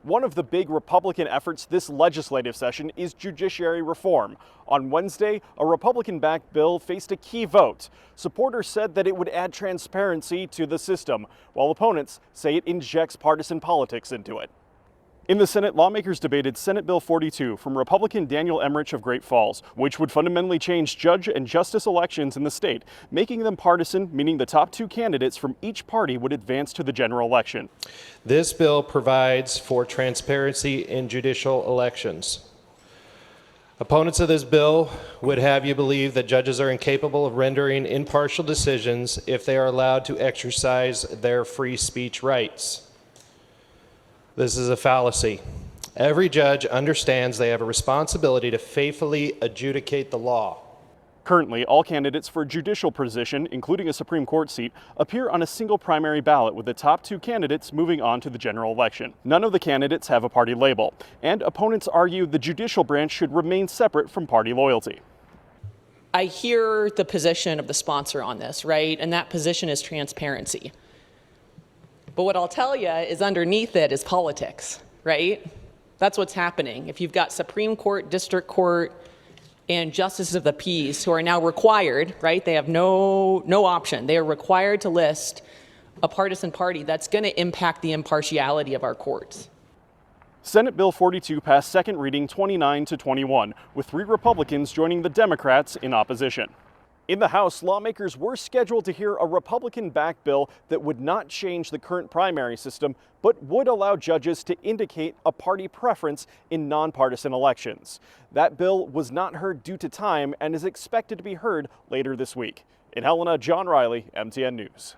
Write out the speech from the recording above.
One of the big Republican efforts this legislative session is judiciary reform. On Wednesday, a Republican-backed bill faced a key vote. Supporters said that it would add transparency to the system, while opponents say it injects partisan politics into it. In the Senate, lawmakers debated Senate Bill 42 from Republican Daniel Emmerich of Great Falls, which would fundamentally change judge and justice elections in the state, making them partisan, meaning the top two candidates from each party would advance to the general election. This bill provides for transparency in judicial elections. Opponents of this bill would have you believe that judges are incapable of rendering impartial decisions if they are allowed to exercise their free speech rights. This is a fallacy. Every judge understands they have a responsibility to faithfully adjudicate the law. Currently, all candidates for a judicial position, including a Supreme Court seat, appear on a single primary ballot, with the top two candidates moving on to the general election. None of the candidates have a party label, and opponents argue the judicial branch should remain separate from party loyalty. I hear the position of the sponsor on this, right? And that position is transparency. But what I'll tell you is underneath it is politics, right? That's what's happening. If you've got Supreme Court, District Court, and Justices of the Peace who are now required, right? They have no option. They are required to list a partisan party. That's going to impact the impartiality of our courts. Senate Bill 42 passed second reading 29-21, with 3 Republicans joining the Democrats in opposition. In the House, lawmakers were scheduled to hear a Republican-backed bill that would not change the current primary system, but would allow judges to indicate a party preference in nonpartisan elections. That bill was not heard due to time and is expected to be heard later this week. In Helena, John Riley, MTN News.